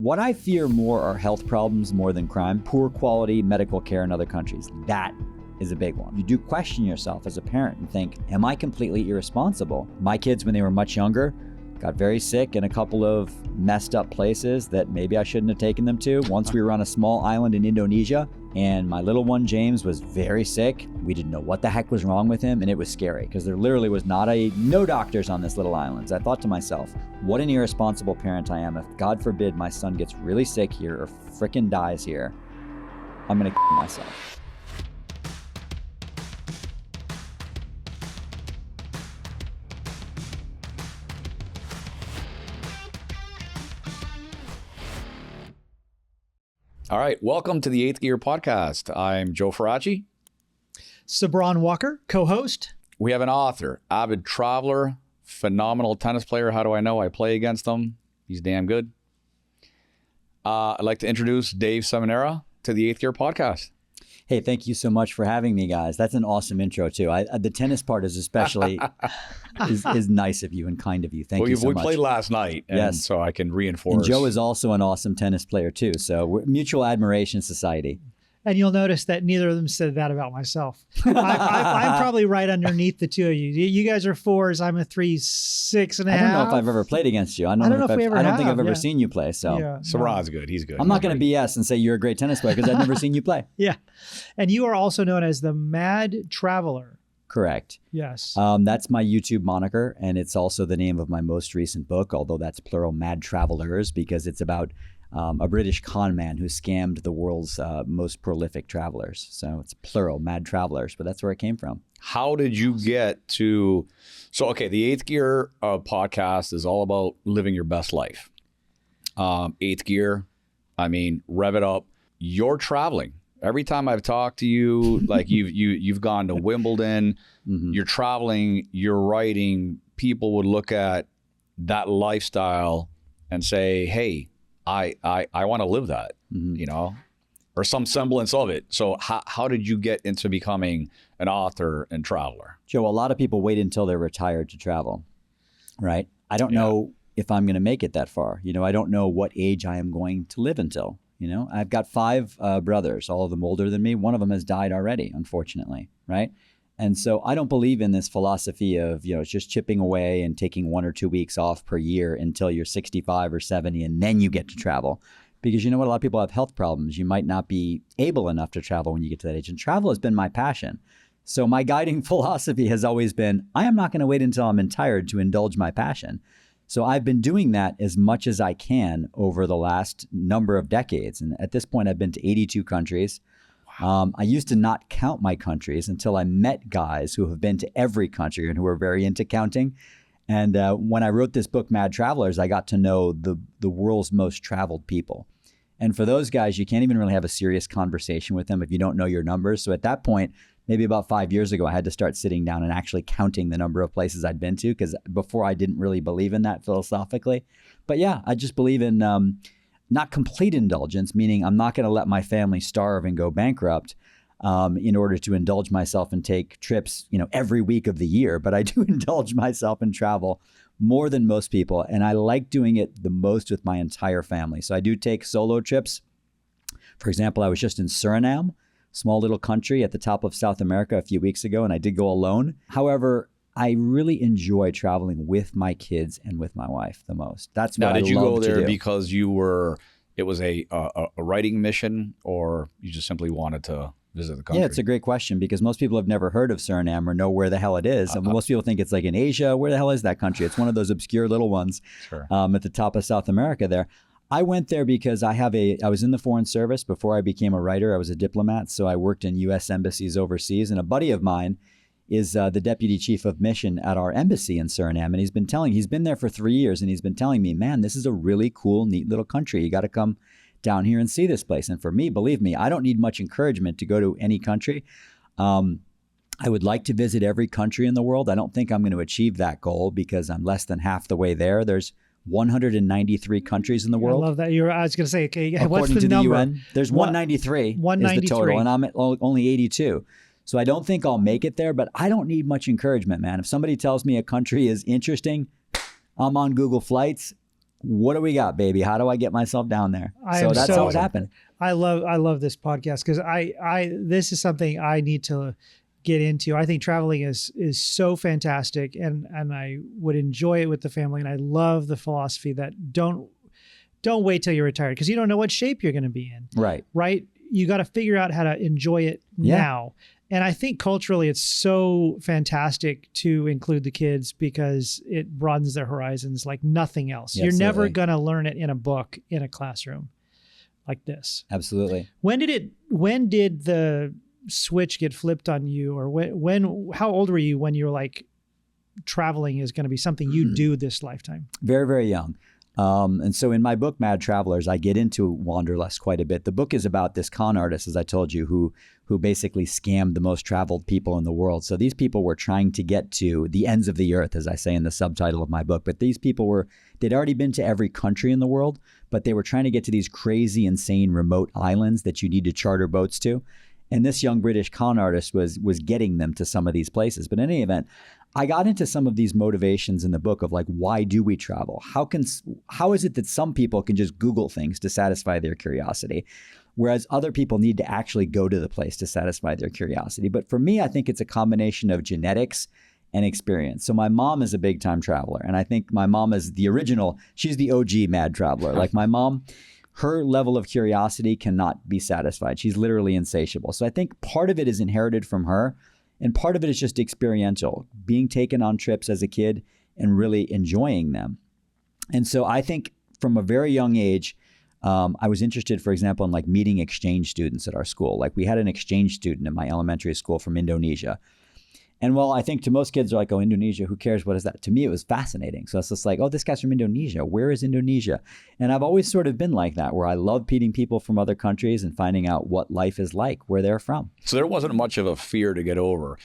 What I fear more are health problems more than crime, poor quality medical care in other countries. That is a big one. You do question yourself as a parent and think, am I completely irresponsible? My kids, when they were much younger, got very sick in a couple of messed up places that maybe I shouldn't have taken them to. Once we were on a small island in Indonesia, and my little one, James, was very sick. We didn't know what the heck was wrong with him, and it was scary because there literally was no doctors on this little island. So I thought to myself, what an irresponsible parent I am. If, God forbid, my son gets really sick here or frickin' dies here, I'm gonna kill myself. All right, welcome to the Eighth Gear Podcast. I'm Joe Faraci. Sabron Walker, co-host. We have an author, avid traveler, phenomenal tennis player. How do I know? I play against him. He's damn good. I'd like to introduce Dave Seminara to the Eighth Gear Podcast. Hey, thank you so much for having me, guys. That's an awesome intro, too. The tennis part is especially is nice of you and kind of you. Thank you so much. We played last night, and yes. So I can reinforce. And Joe is also an awesome tennis player, too. So we're mutual admiration society. And you'll notice that neither of them said that about myself. I'm probably right underneath the two of you. You guys are fours. I'm a 3, 6 and a half. I don't know if I've ever played against you. I don't know if we ever have. I don't think I've ever seen you play. So Sabron's good. He's good. I'm not going to BS and say you're a great tennis player because I've never seen you play. Yeah. And you are also known as the Mad Traveler. Correct. Yes. That's my YouTube moniker, and it's also the name of my most recent book, although that's plural, Mad Travelers, because it's about a British con man who scammed the world's most prolific travelers. So it's plural, Mad Travelers, but that's where it came from. How did you get to... So, okay, the Eighth Gear podcast is all about living your best life. Eighth Gear, I mean, rev it up. You're traveling. Every time I've talked to you, like you've gone to Wimbledon, you're traveling, you're writing, people would look at that lifestyle and say, hey, I want to live that, you know, or some semblance of it. So how did you get into becoming an author and traveler? Joe, a lot of people wait until they're retired to travel, right? I don't know if I'm going to make it that far. You know, I don't know what age I am going to live until. You know, I've got 5 brothers, all of them older than me. One of them has died already, unfortunately, right? And so I don't believe in this philosophy of, you know, it's just chipping away and taking 1 or 2 weeks off per year until you're 65 or 70 and then you get to travel. Because you know what? A lot of people have health problems. You might not be able enough to travel when you get to that age. And travel has been my passion. So my guiding philosophy has always been, I am not going to wait until I'm retired to indulge my passion. So I've been doing that as much as I can over the last number of decades. And at this point, I've been to 82 countries. Wow. I used to not count my countries until I met guys who have been to every country and who are very into counting. And when I wrote this book, Mad Travelers, I got to know the world's most traveled people. And for those guys, you can't even really have a serious conversation with them if you don't know your numbers. So at that point, maybe about 5 years ago, I had to start sitting down and actually counting the number of places I'd been to, because before I didn't really believe in that philosophically. But yeah, I just believe in not complete indulgence, meaning I'm not going to let my family starve and go bankrupt in order to indulge myself and take trips, you know, every week of the year. But I do indulge myself and travel more than most people. And I like doing it the most with my entire family. So I do take solo trips. For example, I was just in Suriname, small little country at the top of South America a few weeks ago, and I did go alone. However, I really enjoy traveling with my kids and with my wife the most. That's what I love to do. Now, did you go there because it was a writing mission, or you just simply wanted to visit the country? Yeah, it's a great question, because most people have never heard of Suriname or know where the hell it is. And most people think it's like in Asia. Where the hell is that country? It's one of those obscure little ones at the top of South America there. I went there because I was in the Foreign Service before I became a writer. I was a diplomat, so I worked in U.S. embassies overseas. And a buddy of mine is the deputy chief of mission at our embassy in Suriname. And he's been there for 3 years, and he's been telling me, man, this is a really cool, neat little country. You got to come down here and see this place. And for me, believe me, I don't need much encouragement to go to any country. I would like to visit every country in the world. I don't think I'm going to achieve that goal because I'm less than half the way there. There's 193 countries in the world. I love that. I was going to say, okay, according what's the to number? The UN, there's 193 is the total, and I'm at only 82. So I don't think I'll make it there, but I don't need much encouragement, man. If somebody tells me a country is interesting, I'm on Google Flights what do we got, baby? How do I get myself down there? So that's how it happened. I love this podcast because this is something I need to get into. I think traveling is so fantastic, and I would enjoy it with the family. And I love the philosophy that don't wait till you're retired, because you don't know what shape you're going to be in. Right. You got to figure out how to enjoy it now. And I think culturally it's so fantastic to include the kids because it broadens their horizons like nothing else. Yeah, you're never going to learn it in a book, in a classroom like this. Absolutely. When did the switch get flipped on you, or how old were you when you were like, traveling is going to be something you do this lifetime? Very, very young. And so in my book, Mad Travelers, I get into wanderlust quite a bit. The book is about this con artist, as I told you, who basically scammed the most traveled people in the world. So these people were trying to get to the ends of the earth, as I say in the subtitle of my book. But these people they'd already been to every country in the world, but they were trying to get to these crazy, insane, remote islands that you need to charter boats to. And this young British con artist was getting them to some of these places. But in any event, I got into some of these motivations in the book of like, why do we travel? How is it that some people can just Google things to satisfy their curiosity, whereas other people need to actually go to the place to satisfy their curiosity? But for me, I think it's a combination of genetics and experience. So my mom is a big time traveler. And I think my mom is she's the OG mad traveler. Like my mom, her level of curiosity cannot be satisfied. She's literally insatiable. So I think part of it is inherited from her. And part of it is just experiential, being taken on trips as a kid and really enjoying them. And so I think from a very young age, I was interested, for example, in like meeting exchange students at our school. Like we had an exchange student in my elementary school from Indonesia. And while I think to most kids are like, oh, Indonesia, who cares? What is that? To me, it was fascinating. So it's just like, oh, this guy's from Indonesia. Where is Indonesia? And I've always sort of been like that, where I love meeting people from other countries and finding out what life is like, where they're from. So there wasn't much of a fear to get over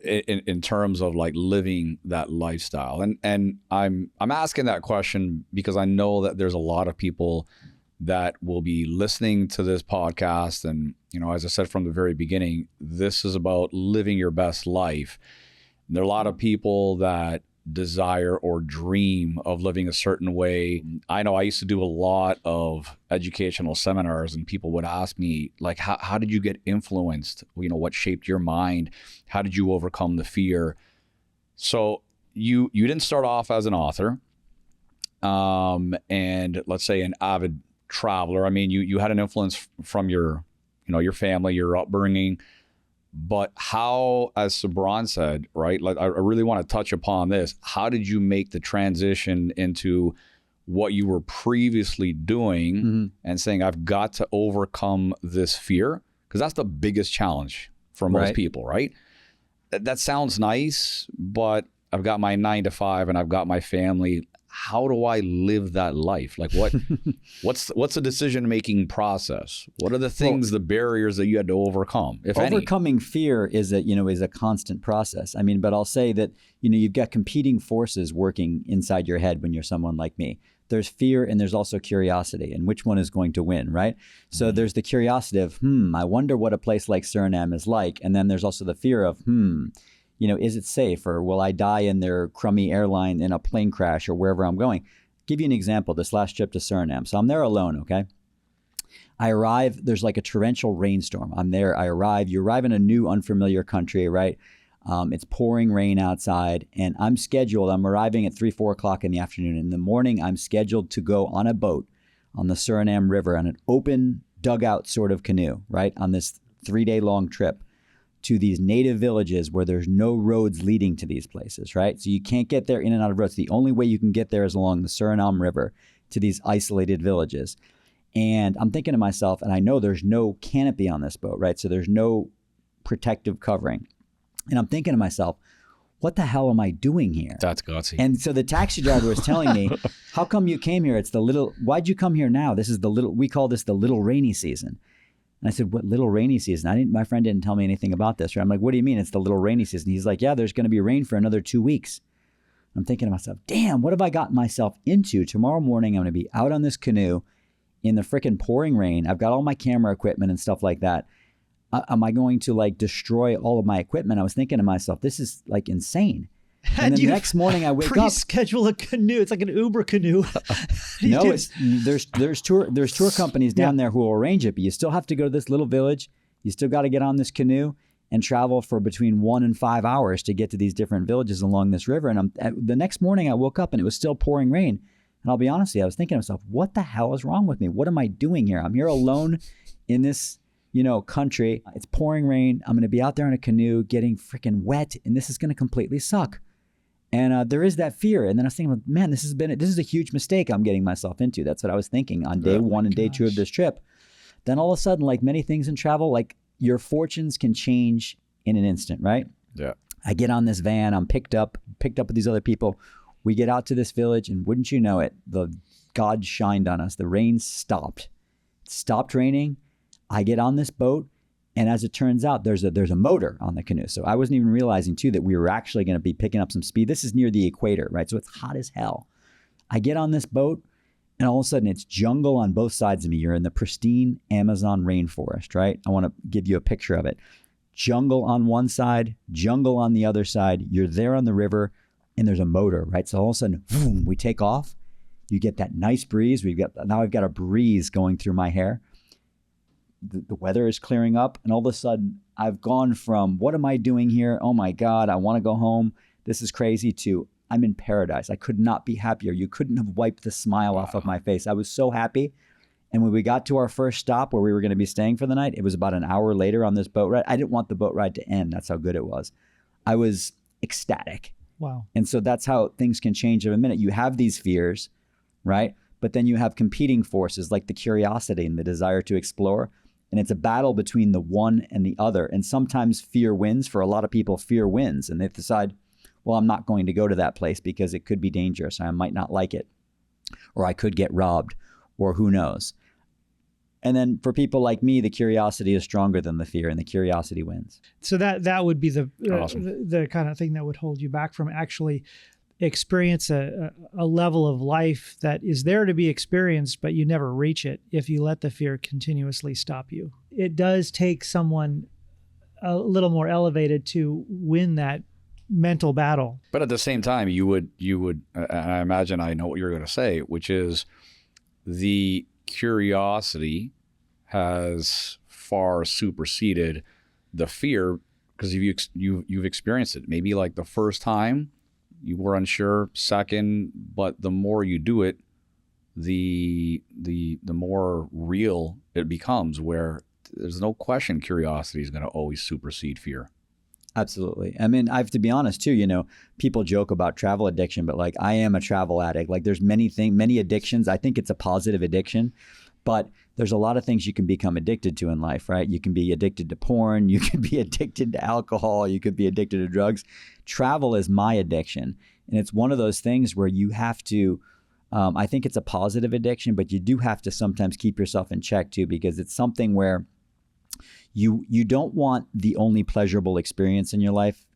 in terms of like living that lifestyle. And I'm asking that question because I know that there's a lot of people that will be listening to this podcast. And, as I said from the very beginning, this is about living your best life. And there are a lot of people that desire or dream of living a certain way. I know I used to do a lot of educational seminars, and people would ask me, like, how did you get influenced? What shaped your mind? How did you overcome the fear? So you didn't start off as an author, and let's say an avid traveler. I mean, you had an influence from your family, your upbringing, but how, as Sabran said, right? Like I really want to touch upon this. How did you make the transition into what you were previously doing and saying, I've got to overcome this fear? Because that's the biggest challenge for most people, right? That sounds nice, but I've got my 9 to 5 and I've got my family. How do I live that life? Like what's the decision-making process? What are the things, the barriers that you had to overcome, if any? Overcoming fear is a constant process. I mean, but I'll say that, you've got competing forces working inside your head when you're someone like me. There's fear and there's also curiosity, and which one is going to win, right? So there's the curiosity of, I wonder what a place like Suriname is like. And then there's also the fear of, is it safe, or will I die in their crummy airline in a plane crash or wherever I'm going? Give you an example, this last trip to Suriname. So I'm there alone, okay? I arrive, there's like a torrential rainstorm. I'm there, I arrive. You arrive in a new, unfamiliar country, right? It's pouring rain outside, and I'm arriving at 3-4 o'clock in the afternoon. In the morning, I'm scheduled to go on a boat on the Suriname River on an open dugout sort of canoe, right? On this 3-day-long trip to these native villages where there's no roads leading to these places, right? So you can't get there in and out of roads. The only way you can get there is along the Suriname River to these isolated villages. And I'm thinking to myself, and I know there's no canopy on this boat, right? So there's no protective covering. And I'm thinking to myself, what the hell am I doing here? That's gutsy. And so the taxi driver was telling me, how come you came here? Why'd you come here now? We call this the little rainy season. And I said, what little rainy season? My friend didn't tell me anything about this. Right? I'm like, what do you mean it's the little rainy season? He's like, yeah, there's going to be rain for another 2 weeks. I'm thinking to myself, damn, what have I gotten myself into? Tomorrow morning, I'm going to be out on this canoe in the freaking pouring rain. I've got all my camera equipment and stuff like that. Am I going to like destroy all of my equipment? I was thinking to myself, this is like insane. And then the next morning I wake up. Schedule a canoe. It's like an Uber canoe. No, there's tour companies down there who will arrange it, but you still have to go to this little village. You still got to get on this canoe and travel for between 1 and 5 hours to get to these different villages along this river. And the next morning I woke up and it was still pouring rain. And I'll be honest with you, I was thinking to myself, what the hell is wrong with me? What am I doing here? I'm here alone in this, country. It's pouring rain. I'm going to be out there in a canoe getting freaking wet, and this is going to completely suck. And there is that fear. And then I was thinking, man, this is a huge mistake I'm getting myself into. That's what I was thinking on day one and day two of this trip. Then all of a sudden, like many things in travel, like your fortunes can change in an instant, right? Yeah. I get on this van. I'm picked up with these other people. We get out to this village, and wouldn't you know it, the God shined on us. The rain stopped. It stopped raining. I get on this boat, and as it turns out, there's a motor on the canoe. So I wasn't even realizing, too, that we were actually going to be picking up some speed. This is near the equator, right? So it's hot as hell. I get on this boat, and all of a sudden, it's jungle on both sides of me. You're in the pristine Amazon rainforest, right? I want to give you a picture of it. Jungle on one side, jungle on the other side. You're there on the river, and there's a motor, right? So all of a sudden, boom, we take off. You get that nice breeze. Now I've got a breeze going through my hair. The weather is clearing up, and all of a sudden I've gone from, what am I doing here? Oh my God, I want to go home. This is crazy, to I'm in paradise. I could not be happier. You couldn't have wiped the smile off of my face. I was so happy. And when we got to our first stop where we were going to be staying for the night, it was about an hour later on this boat ride. I didn't want the boat ride to end. That's how good it was. I was ecstatic. Wow. And so that's how things can change in a minute. You have these fears, right? But then you have competing forces like the curiosity and the desire to explore. And it's a battle between the one and the other. And sometimes fear wins. For a lot of people, fear wins. And they decide, well, I'm not going to go to that place because it could be dangerous. I might not like it. Or I could get robbed. Or who knows. And then for people like me, the curiosity is stronger than the fear, and the curiosity wins. So that would be Awesome. the kind of thing that would hold you back from actually experience a level of life that is there to be experienced, but you never reach it if you let the fear continuously stop you. It does take someone a little more elevated to win that mental battle. But at the same time, you would, and I imagine I know what you're going to say, which is the curiosity has far superseded the fear, because you've experienced it. Maybe like the first time you were unsure, second, but the more you do it, the more real it becomes, where there's no question curiosity is going to always supersede fear. Absolutely. I mean, I have to be honest too, people joke about travel addiction, but like I am a travel addict. Like there's many addictions. I think it's a positive addiction, but there's a lot of things you can become addicted to in life, right? You can be addicted to porn. You can be addicted to alcohol. You could be addicted to drugs. Travel is my addiction. And it's one of those things where you have to, I think it's a positive addiction, but you do have to sometimes keep yourself in check too, because it's something where you don't want the only pleasurable experience in your life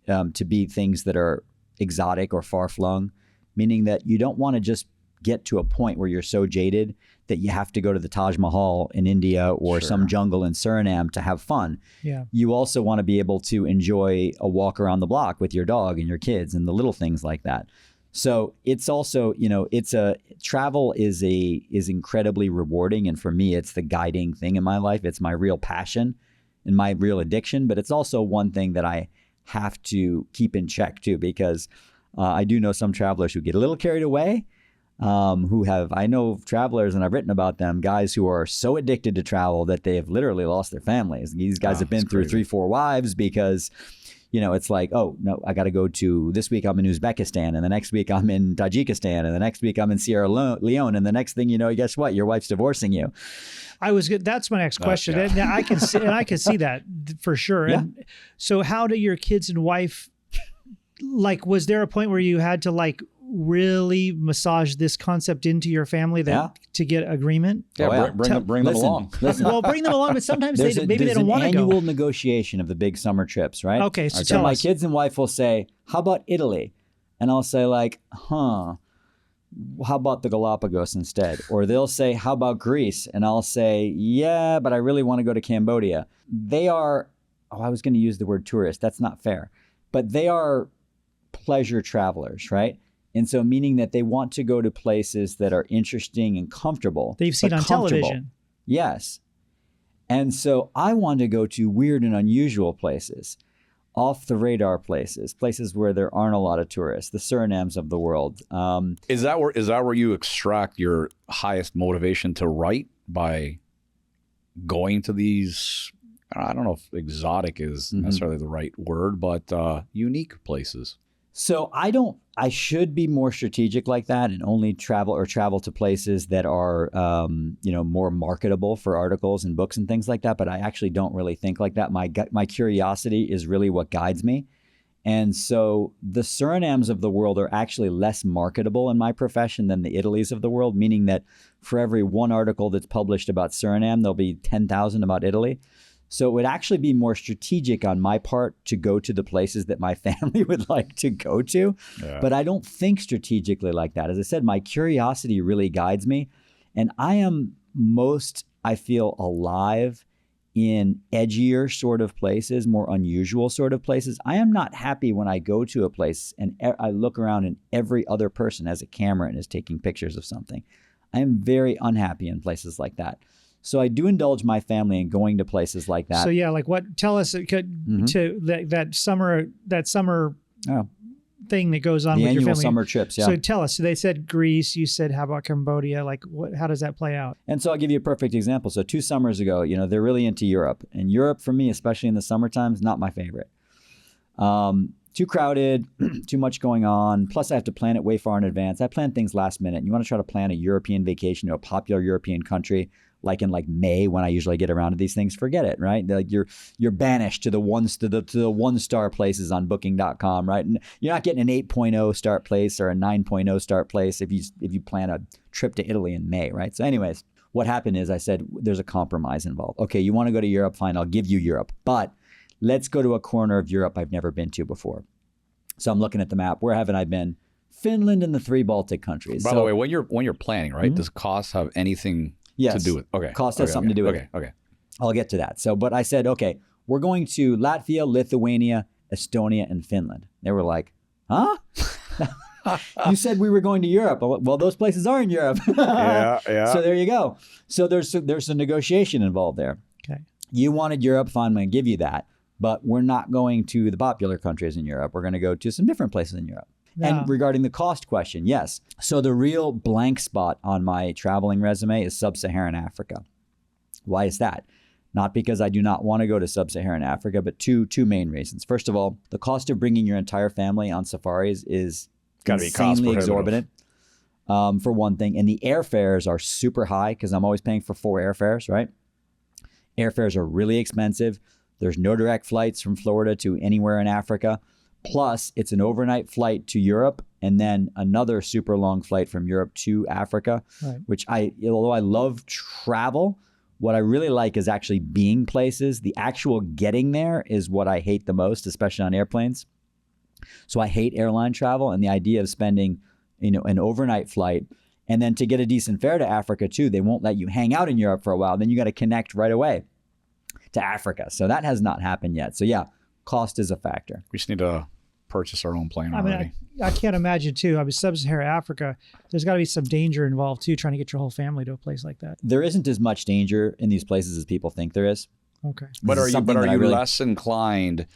to be things that are exotic or far-flung, meaning that you don't want to just get to a point where you're so jaded that you have to go to the Taj Mahal in India or some jungle in Suriname to have fun. Yeah. You also want to be able to enjoy a walk around the block with your dog and your kids and the little things like that. So it's also, travel is incredibly rewarding. And for me, it's the guiding thing in my life. It's my real passion and my real addiction, but it's also one thing that I have to keep in check too, because I do know some travelers who get a little carried away, I know travelers, and I've written about them, guys who are so addicted to travel that they have literally lost their families. These guys have been through 3-4 wives because it's like, oh, no, I got to go to, this week I'm in Uzbekistan, and the next week I'm in Tajikistan, and the next week I'm in Sierra Leone, and the next thing you know, guess what? Your wife's divorcing you. I was good. That's my next question. And I can see that for sure. Yeah. And so how do your kids and wife, was there a point where you had to really massage this concept into your family to get agreement? Yeah, bring them along. Listen. Well, bring them along, but sometimes they don't want to go. There's an annual negotiation of the big summer trips, right? Okay, so tell us. My kids and wife will say, how about Italy? And I'll say how about the Galapagos instead? Or they'll say, how about Greece? And I'll say, yeah, but I really want to go to Cambodia. They are, I was going to use the word tourist. That's not fair. But they are pleasure travelers, right? And so meaning that they want to go to places that are interesting and comfortable. They've seen but on comfortable. television. Yes. And so I want to go to weird and unusual places, off the radar places, places where there aren't a lot of tourists, the Surinams of the world. Is that where you extract your highest motivation to write, by going to these, I don't know if exotic is necessarily the right word, but unique places? So I should be more strategic like that and only travel to places that are, more marketable for articles and books and things like that. But I actually don't really think like that. My curiosity is really what guides me. And so the Surinams of the world are actually less marketable in my profession than the Italys of the world, meaning that for every one article that's published about Suriname, there'll be 10,000 about Italy. So it would actually be more strategic on my part to go to the places that my family would like to go to. Yeah. But I don't think strategically like that. As I said, my curiosity really guides me. And I am I feel alive in edgier sort of places, more unusual sort of places. I am not happy when I go to a place and I look around and every other person has a camera and is taking pictures of something. I am very unhappy in places like that. So I do indulge my family in going to places like that. So yeah, like what? Tell us to that summer thing that goes on the with your annual family. Summer trips. Yeah. So tell us. So they said Greece. You said how about Cambodia? Like what? How does that play out? And so I'll give you a perfect example. So 2 summers ago, they're really into Europe, and Europe for me, especially in the summertime, is not my favorite. Too crowded, too much going on. Plus, I have to plan it way far in advance. I plan things last minute. And you want to try to plan a European vacation to a popular European country, like in May when I usually get around to these things. Forget it, right? Like you're banished to the 1-star places on Booking.com, right? And you're not getting an 8.0 start place or a 9.0 start place if you plan a trip to Italy in May, right? So, anyways, what happened is I said there's a compromise involved. Okay, you want to go to Europe? Fine, I'll give you Europe, but let's go to a corner of Europe I've never been to before. So I'm looking at the map. Where haven't I been? Finland and the 3 Baltic countries. By the way, when you're planning, right? Does cost have anything to do with? Okay, cost has something to do with it. Okay, I'll get to that. So, but I said, okay, we're going to Latvia, Lithuania, Estonia, and Finland. They were like, huh? You said we were going to Europe. Well, those places are in Europe. Yeah. So there you go. So there's a negotiation involved there. Okay. You wanted Europe, fine, I'm going to give you that. But we're not going to the popular countries in Europe. We're going to go to some different places in Europe. No. And regarding the cost question, yes. So the real blank spot on my traveling resume is Sub-Saharan Africa. Why is that? Not because I do not want to go to Sub-Saharan Africa, but two main reasons. First of all, the cost of bringing your entire family on safaris is insanely exorbitant, for one thing. And the airfares are super high because I'm always paying for 4 airfares, right? Airfares are really expensive. There's no direct flights from Florida to anywhere in Africa. Plus, it's an overnight flight to Europe and then another super long flight from Europe to Africa, right. Which although I love travel, what I really like is actually being places. The actual getting there is what I hate the most, especially on airplanes. So I hate airline travel and the idea of spending, an overnight flight. And then to get a decent fare to Africa too, they won't let you hang out in Europe for a while. Then you got to connect right away to Africa. So that has not happened yet. So yeah, cost is a factor. We just need to purchase our own plane already. I mean, I can't imagine too. I mean, Sub-Saharan Africa, there's got to be some danger involved too, trying to get your whole family to a place like that. There isn't as much danger in these places as people think there is. Okay. But are you less inclined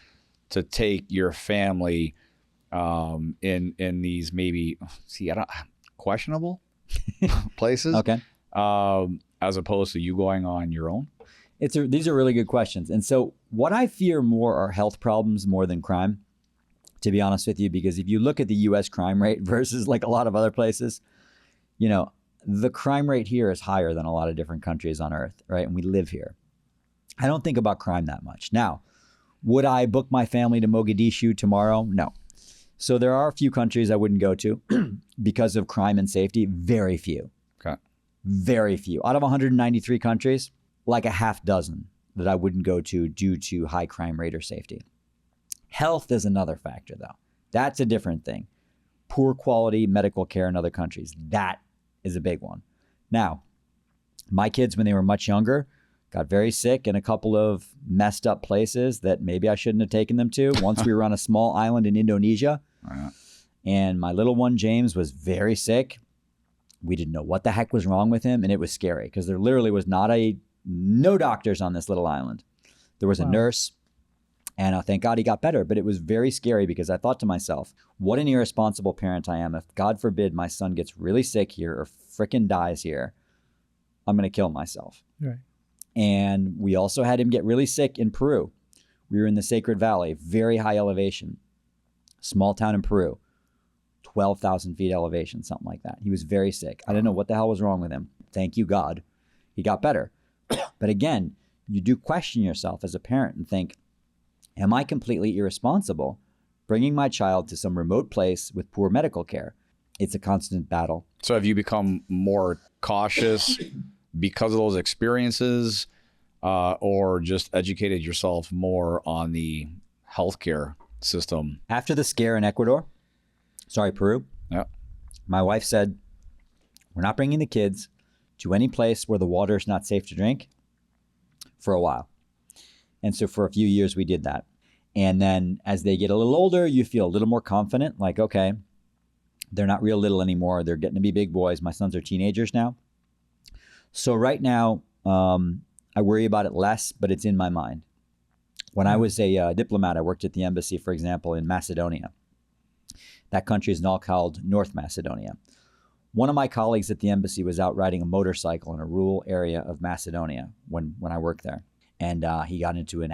to take your family in these maybe questionable places? Okay. As opposed to you going on your own? These are really good questions. And so what I fear more are health problems more than crime, to be honest with you, because if you look at the U.S. crime rate versus like a lot of other places, the crime rate here is higher than a lot of different countries on earth, right? And we live here. I don't think about crime that much. Now, would I book my family to Mogadishu tomorrow? No. So there are a few countries I wouldn't go to because of crime and safety. Very few. Okay. Very few. Out of 193 countries, like a half dozen that I wouldn't go to due to high crime rate or safety. Health is another factor, though. That's a different thing. Poor quality medical care in other countries. That is a big one. Now, my kids, when they were much younger, got very sick in a couple of messed up places that maybe I shouldn't have taken them to. Once we were on a small island in Indonesia, And my little one, James, was very sick. We didn't know what the heck was wrong with him. And it was scary because there literally was no doctors on this little island. There was a nurse, and thank God he got better. But it was very scary because I thought to myself, what an irresponsible parent I am. If God forbid my son gets really sick here or frickin' dies here, I'm going to kill myself. Right. And we also had him get really sick in Peru. We were in the Sacred Valley, very high elevation, small town in Peru, 12,000 feet elevation, something like that. He was very sick. I didn't know what the hell was wrong with him. Thank you, God. He got better. But again, you do question yourself as a parent and think, am I completely irresponsible bringing my child to some remote place with poor medical care? It's a constant battle. So have you become more cautious because of those experiences, or just educated yourself more on the healthcare system? After the scare in Peru, my wife said, we're not bringing the kids to any place where the water is not safe to drink for a while. And so for a few years, we did that. And then as they get a little older, you feel a little more confident, like, okay, they're not real little anymore. They're getting to be big boys. My sons are teenagers now. So right now, I worry about it less, but it's in my mind. When I was a diplomat, I worked at the embassy, for example, in Macedonia. That country is now called North Macedonia. One of my colleagues at the embassy was out riding a motorcycle in a rural area of Macedonia when I worked there. And he got into an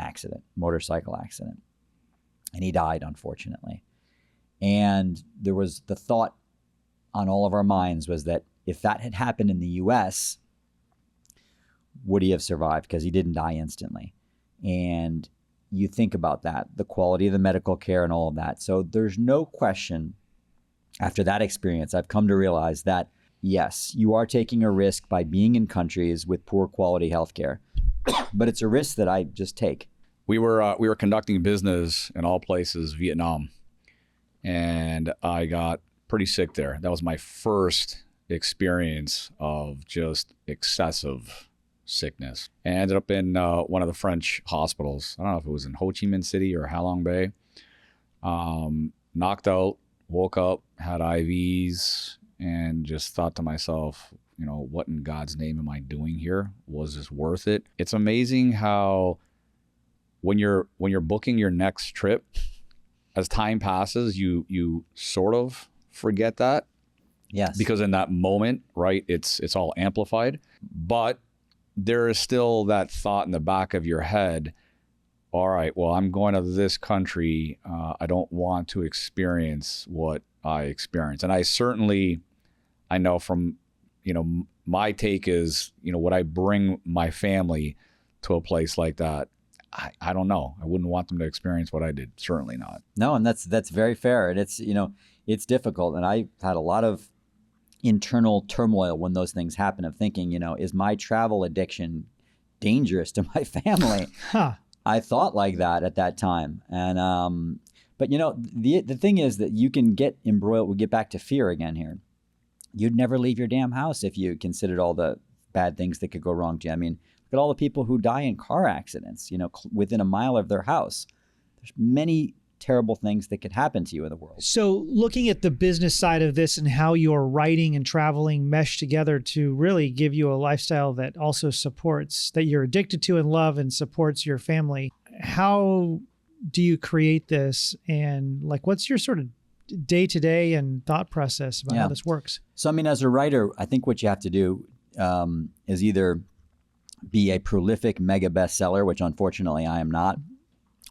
motorcycle accident. And he died, unfortunately. And there was the thought on all of our minds was that if that had happened in the U.S., would he have survived? Because he didn't die instantly. And you think about that, the quality of the medical care and all of that. So there's no question, after that experience, I've come to realize that, yes, you are taking a risk by being in countries with poor quality healthcare, but it's a risk that I just take. We were conducting business in all places, Vietnam, and I got pretty sick there. That was my first experience of just excessive sickness. I ended up in one of the French hospitals. I don't know if it was in Ho Chi Minh City or Halong Bay. Knocked out, woke up, had IVs, and just thought to myself, what in God's name am I doing here? Was this worth it? It's amazing how when you're booking your next trip, as time passes, you sort of forget that. Yes. Because in that moment, right, it's all amplified. But there is still that thought in the back of your head, all right, well, I'm going to this country. I don't want to experience what I experienced. And I know from, my take is, would I bring my family to a place like that? I don't know. I wouldn't want them to experience what I did. Certainly not. No, and that's very fair. And it's difficult. And I had a lot of internal turmoil when those things happen of thinking, is my travel addiction dangerous to my family? Huh. I thought like that at that time. And, but the thing is that you can get embroiled. We get back to fear again here. You'd never leave your damn house if you considered all the bad things that could go wrong to you. I mean, look at all the people who die in car accidents, within a mile of their house. There's many terrible things that could happen to you in the world. So looking at the business side of this and how your writing and traveling mesh together to really give you a lifestyle that also supports, that you're addicted to and love and supports your family, how do you create this? And what's your sort of day-to-day and thought process about how this works? So, as a writer, I think what you have to do is either be a prolific mega bestseller, which unfortunately I am not,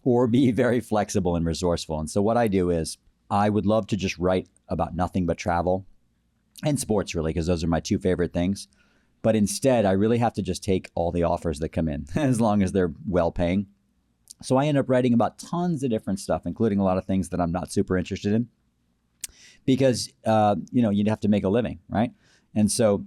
or be very flexible and resourceful. And so what I do is I would love to just write about nothing but travel and sports, really, because those are my two favorite things. But instead, I really have to just take all the offers that come in, as long as they're well-paying. So I end up writing about tons of different stuff, including a lot of things that I'm not super interested in, because, you'd have to make a living, right? And so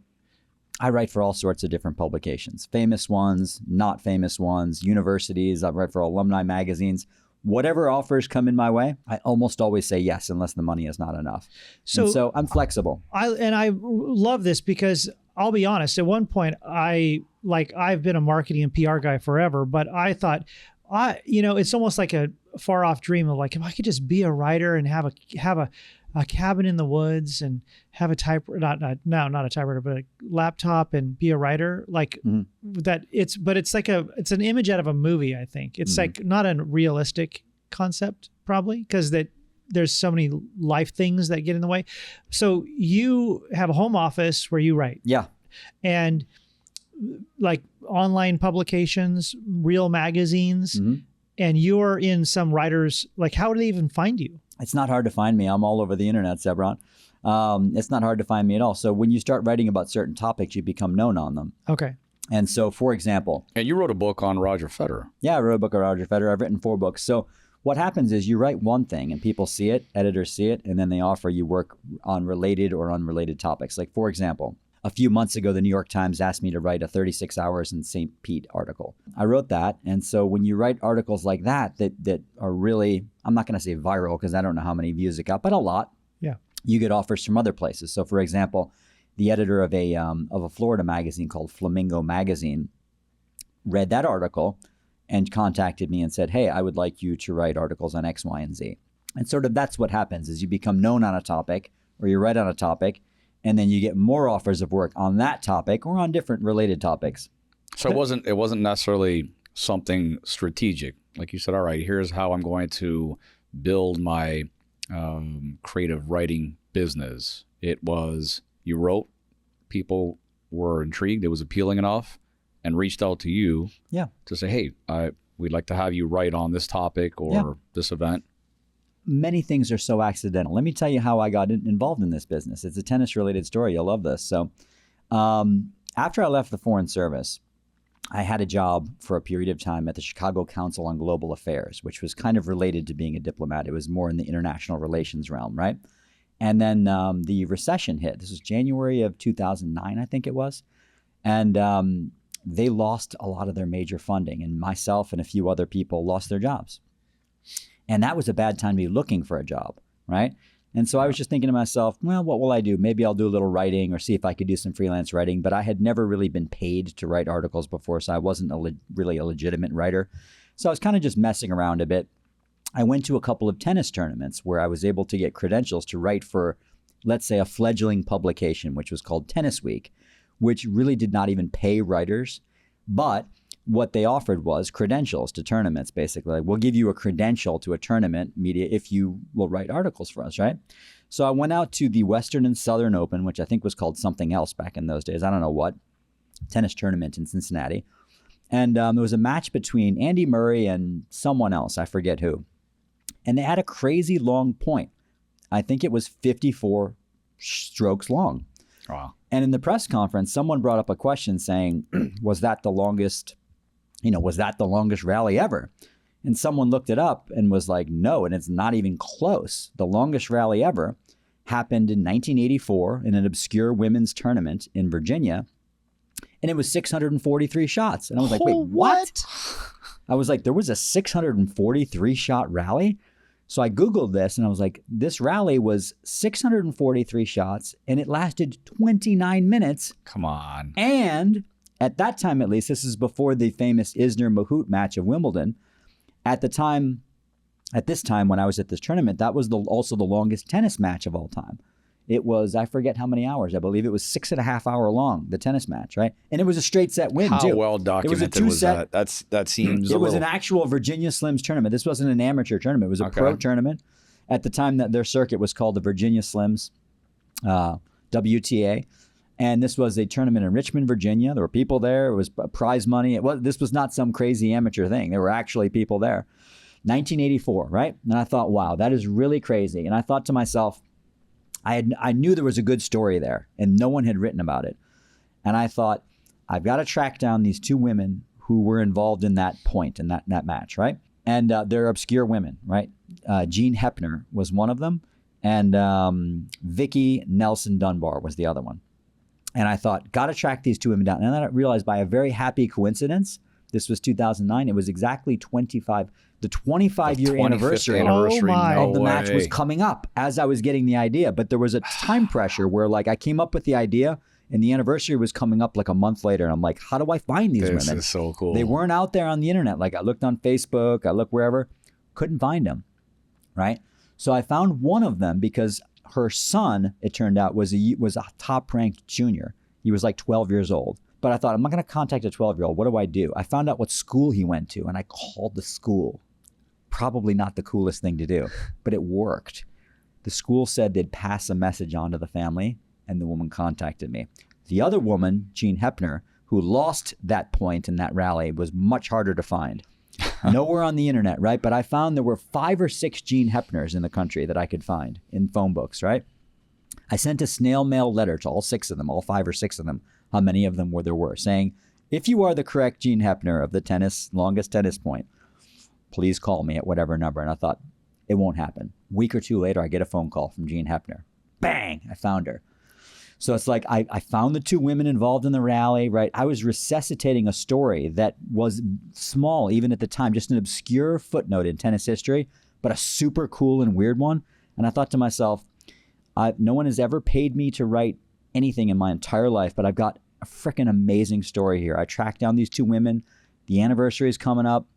I write for all sorts of different publications, famous ones, not famous ones, universities. I write for alumni magazines. Whatever offers come in my way, I almost always say yes, unless the money is not enough. So I'm flexible. I love this because I'll be honest, at one point, I've been a marketing and PR guy forever, but I thought, it's almost like far off dream of like, if I could just be a writer and have a cabin in the woods and have a not a typewriter, but a laptop and be a writer, like that. It's an image out of a movie. I think it's like not a realistic concept, probably, because there's so many life things that get in the way. So you have a home office where you write. Yeah. And like online publications, real magazines, and you're in some writers, like how do they even find you? It's not hard to find me. I'm all over the internet, Sebron. It's not hard to find me at all. So when you start writing about certain topics, you become known on them. Okay. And so, for example. And you wrote a book on Roger Federer. Yeah, I wrote a book on Roger Federer. I've written 4 books. So what happens is you write one thing and people see it, editors see it, and then they offer you work on related or unrelated topics. Like, for example, a few months ago, the New York Times asked me to write a 36 hours in St. Pete article. I wrote that. And so when you write articles like that are really, I'm not going to say viral because I don't know how many views it got, but a lot. Yeah. You get offers from other places. So for example, the editor of a Florida magazine called Flamingo Magazine read that article and contacted me and said, hey, I would like you to write articles on X, Y, and Z. And sort of that's what happens is you become known on a topic or you write on a topic, and then you get more offers of work on that topic or on different related topics. So it wasn't necessarily something strategic. Like you said, all right, here's how I'm going to build my creative writing business. It was, you wrote, people were intrigued, it was appealing enough, and reached out to you to say, hey, we'd like to have you write on this topic or this event. Many things are so accidental. Let me tell you how I got involved in this business. It's a tennis-related story. You'll love this. So after I left the Foreign Service, I had a job for a period of time at the Chicago Council on Global Affairs, which was kind of related to being a diplomat. It was more in the international relations realm, right? And then the recession hit. This was January of 2009, I think it was. And they lost a lot of their major funding, and myself and a few other people lost their jobs. And that was a bad time to be looking for a job, right? And so I was just thinking to myself, well, what will I do? Maybe I'll do a little writing or see if I could do some freelance writing. But I had never really been paid to write articles before, so I wasn't really a legitimate writer. So I was kind of just messing around a bit. I went to a couple of tennis tournaments where I was able to get credentials to write for, let's say, a fledgling publication, which was called Tennis Week, which really did not even pay writers. But what they offered was credentials to tournaments, basically. Like, we'll give you a credential to a tournament media if you will write articles for us, right? So I went out to the Western and Southern Open, which I think was called something else back in those days. I don't know what. Tennis tournament in Cincinnati. And there was a match between Andy Murray and someone else. I forget who. And they had a crazy long point. I think it was 54 strokes long. Wow. And in the press conference, someone brought up a question saying, was that the longest rally ever? And someone looked it up and was like, no, and it's not even close. The longest rally ever happened in 1984 in an obscure women's tournament in Virginia. And it was 643 shots. And I was like, wait, what? I was like, there was a 643 shot rally? So I Googled this and I was like, this rally was 643 shots and it lasted 29 minutes. Come on. And at that time, at least, this is before the famous Isner-Mahut match of Wimbledon. At this time, when I was at this tournament, that was also the longest tennis match of all time. It was, I forget how many hours. I believe it was 6.5 hour long, the tennis match, right? And it was a straight set win, too. How well documented was that? That seems It was an actual Virginia Slims tournament. This wasn't an amateur tournament. It was a pro tournament. At the time that their circuit was called the Virginia Slims WTA. And this was a tournament in Richmond, Virginia. There were people there. It was prize money. This was not some crazy amateur thing. There were actually people there. 1984, right? And I thought, wow, that is really crazy. And I thought to myself, I knew there was a good story there, and no one had written about it. And I thought, I've got to track down these two women who were involved in that point, in that match, right? And they're obscure women, right? Jean Hepner was one of them, and Vicki Nelson Dunbar was the other one. And I thought, got to track these two women down. And then I realized by a very happy coincidence, this was 2009, it was exactly the 25-year anniversary of the match was coming up as I was getting the idea. But there was a time pressure where, like, I came up with the idea and the anniversary was coming up like a month later. And I'm like, how do I find these women? This is so cool. They weren't out there on the internet. Like, I looked on Facebook, I looked wherever. Couldn't find him, right? So I found one of them because her son, it turned out, was a top-ranked junior. He was like 12 years old. But I thought, I'm not going to contact a 12-year-old. What do I do? I found out what school he went to, and I called the school. Probably not the coolest thing to do, but it worked. The school said they'd pass a message on to the family, and the woman contacted me. The other woman, Jean Hepner, who lost that point in that rally, was much harder to find. Nowhere on the internet, right? But I found there were 5 or 6 Jean Hepners in the country that I could find in phone books, right? I sent a snail mail letter to all 6 of them, all 5 or 6 of them, how many of them there were, saying, if you are the correct Jean Hepner of the longest tennis point, please call me at whatever number. And I thought, it won't happen. A week or 2 later, I get a phone call from Jean Hepner. Bang, I found her. So it's like I found the 2 women involved in the rally, right? I was resuscitating a story that was small, even at the time, just an obscure footnote in tennis history, but a super cool and weird one. And I thought to myself, no one has ever paid me to write anything in my entire life, but I've got a freaking amazing story here. I tracked down these 2 women. The anniversary is coming up.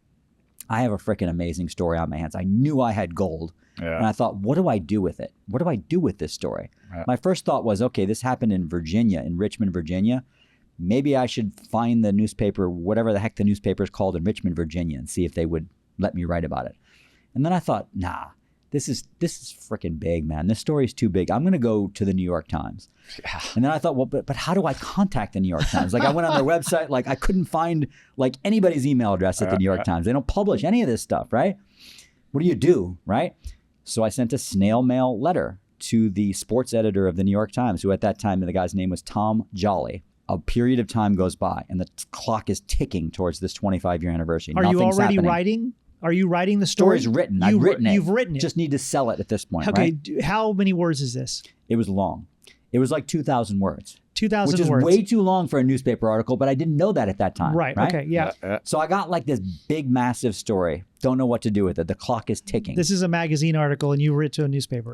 I have a freaking amazing story on my hands. I knew I had gold. Yeah. And I thought, what do I do with it? What do I do with this story? Yeah. My first thought was, okay, this happened in Virginia, in Richmond, Virginia. Maybe I should find the newspaper, whatever the heck the newspaper is called in Richmond, Virginia, and see if they would let me write about it. And then I thought, nah, this is freaking big, man. This story is too big. I'm going to go to the New York Times. Yeah. And then I thought, well, but how do I contact the New York Times? Like I went on their website, like I couldn't find like anybody's email address at the New York Times. They don't publish any of this stuff, right? What do you do, right? So I sent a snail mail letter to the sports editor of the New York Times, who at that time, the guy's name was Tom Jolly. A period of time goes by, and the clock is ticking towards this 25-year anniversary. Are you already writing? Are you writing the story? Story's written. I've written it. You've written it. Just need to sell it at this point, okay, right? How many words is this? It was long. It was like 2,000 words. 2,000 words. Which is way too long for a newspaper article, but I didn't know that at that time. Right. Okay. Yeah. So I got like this big, massive story. Don't know what to do with it. The clock is ticking. This is a magazine article, and you wrote to a newspaper.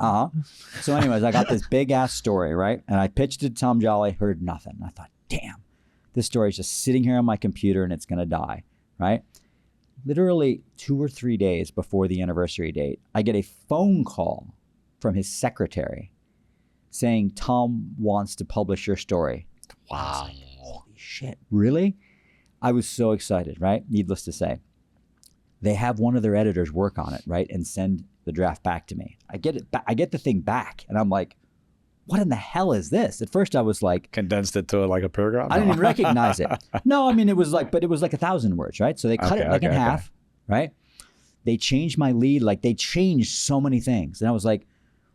So anyways, I got this big ass story, right? And I pitched it to Tom Jolly, heard nothing. I thought, damn, this story is just sitting here on my computer and it's going to die, right? Literally 2 or 3 days before the anniversary date, I get a phone call from his secretary saying, Tom wants to publish your story. Wow. I was like, holy shit, really? I was so excited, right? Needless to say. They have one of their editors work on it, right? And send the draft back to me. I get the thing back, and I'm like, what in the hell is this? At first I was like... Condensed it to like a paragraph? I didn't even recognize it. No, I mean, it was like 1,000 words, right? So they cut it in half, right? They changed my lead. Like they changed so many things. And I was like,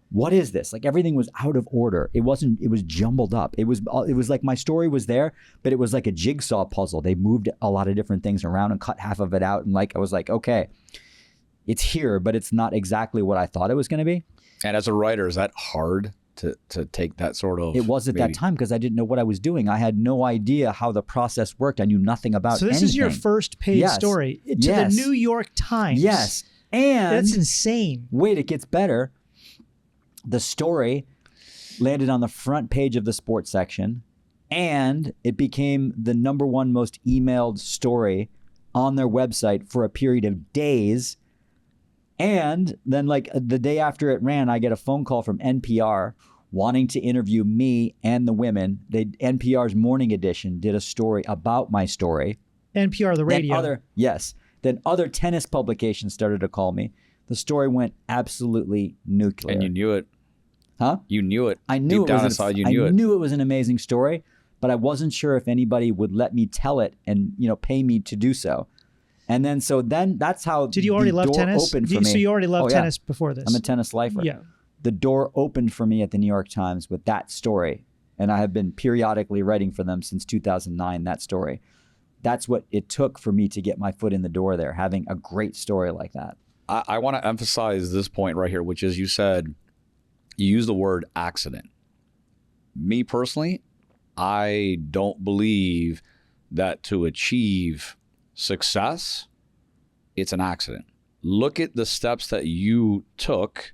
what is this? Like everything was out of order. It was jumbled up. It was like my story was there, but it was like a jigsaw puzzle. They moved a lot of different things around and cut half of it out. And like, I was like, okay, it's here, but it's not exactly what I thought it was going to be. And as a writer, is that hard to take that sort of... It was at that time because I didn't know what I was doing. I had no idea how the process worked. I knew nothing about anything. So this is your first paid story to the New York Times. Yes. And... That's insane. Wait, it gets better. The story landed on the front page of the sports section, and it became the #1 most emailed story on their website for a period of days. And then like the day after it ran, I get a phone call from NPR wanting to interview me and the women. NPR's Morning Edition did a story about my story. NPR, the radio. Then other tennis publications started to call me. The story went absolutely nuclear. And you knew it. Huh? You knew it. I knew Deep down inside, you knew it. I knew it was an amazing story, but I wasn't sure if anybody would let me tell it and pay me to do so. And then that's how Did you already love tennis? Opened for me. So you already loved tennis before this? I'm a tennis lifer. Yeah. The door opened for me at the New York Times with that story, and I have been periodically writing for them since 2009. That story. That's what it took for me to get my foot in the door there, having a great story like that. I want to emphasize this point right here, which is you used the word accident. Me personally, I don't believe that to achieve success, it's an accident. Look at the steps that you took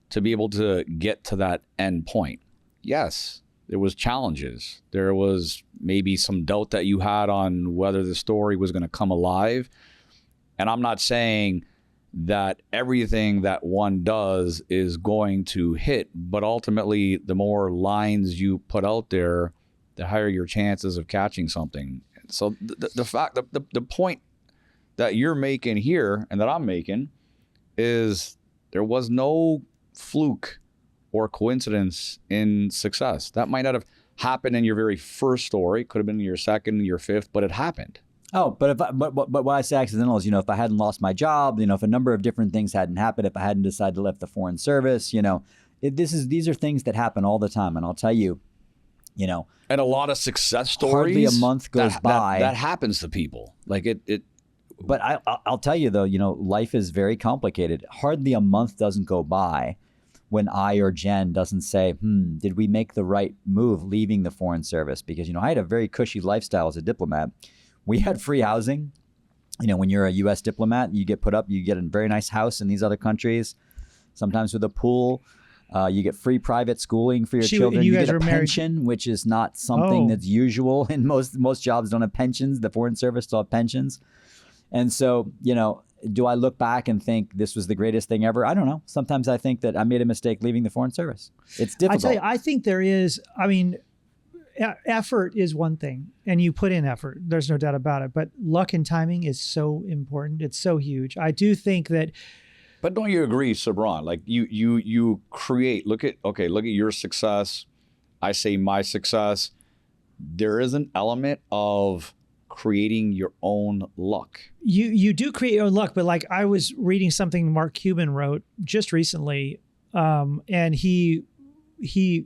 to be able to get to that end point. Yes, there was challenges. There was maybe some doubt that you had on whether the story was going to come alive. And I'm not saying that everything that one does is going to hit. But ultimately, the more lines you put out there, the higher your chances of catching something. So the point that you're making here and that I'm making is there was no fluke or coincidence in success. That might not have happened in your very first story. It could have been in your second, your fifth, but it happened. Oh, but what I say accidental is, if I hadn't lost my job, if a number of different things hadn't happened, if I hadn't decided to left the foreign service, these are things that happen all the time. And I'll tell you, and a lot of success stories. Hardly a month goes by. That happens to people. Like it. But I'll tell you though, life is very complicated. Hardly a month doesn't go by when I or Jen doesn't say, did we make the right move leaving the foreign service? Because, I had a very cushy lifestyle as a diplomat. We had free housing. When you're a U.S. diplomat, you get a very nice house in these other countries, sometimes with a pool. You get free private schooling for your children. You get a pension, which is not something that's usual. And most jobs don't have pensions. The foreign service still have pensions. And so, do I look back and think this was the greatest thing ever? I don't know. Sometimes I think that I made a mistake leaving the foreign service. It's difficult. I tell you, I think there is, effort is one thing, and you put in effort. There's no doubt about it. But luck and timing is so important. It's so huge. I do think that. But don't you agree, Sabran? Like you create. Look at your success. I say my success. There is an element of creating your own luck. You do create your own luck, but like I was reading something Mark Cuban wrote just recently, and he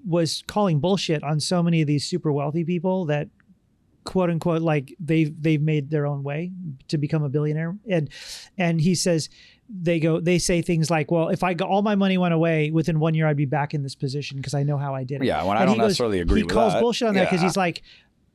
was calling bullshit on so many of these super wealthy people that, quote unquote, like they've made their own way to become a billionaire, and he says they say things like, well, if all my money went away within 1 year, I'd be back in this position because I know how I did it. Yeah, when I don't necessarily agree with that. He calls bullshit on that because he's like,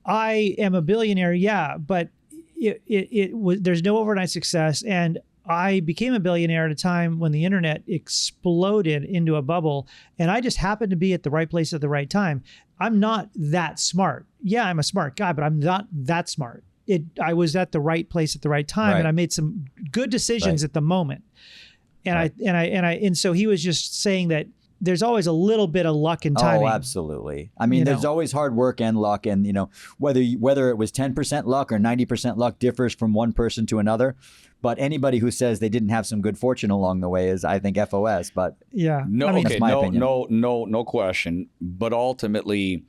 I am a billionaire, yeah, but it was, there's no overnight success, and I became a billionaire at a time when the internet exploded into a bubble, and I just happened to be at the right place at the right time. I'm not that smart. Yeah, I'm a smart guy, but I'm not that smart. I was at the right place at the right time, and I made some good decisions at the moment. And so he was just saying that there's always a little bit of luck and timing. Oh, absolutely. I mean, there's always hard work and luck, and whether it was 10% luck or 90% luck differs from one person to another. But anybody who says they didn't have some good fortune along the way is, I think, FOS. But that's my opinion. No question. But ultimately,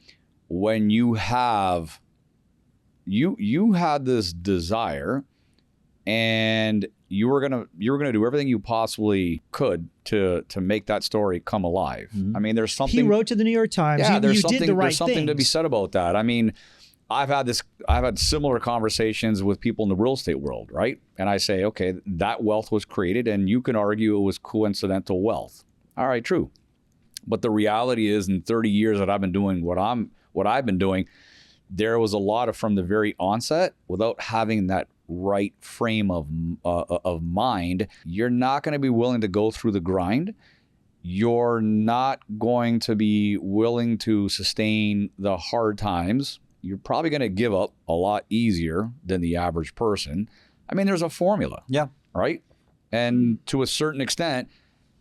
when you had this desire, and you were gonna do everything you possibly could to make that story come alive. Mm-hmm. I mean, there's something. He wrote to the New York Times. Yeah, there's something to be said about that. I mean, I've had similar conversations with people in the real estate world, right? And I say, okay, that wealth was created, and you can argue it was coincidental wealth. All right, true. But the reality is, in 30 years that I've been doing what I've been doing, there was a lot of, from the very onset, without having that right frame of mind, you're not going to be willing to go through the grind. You're not going to be willing to sustain the hard times. You're probably going to give up a lot easier than the average person. I mean, there's a formula. Yeah. Right? And to a certain extent,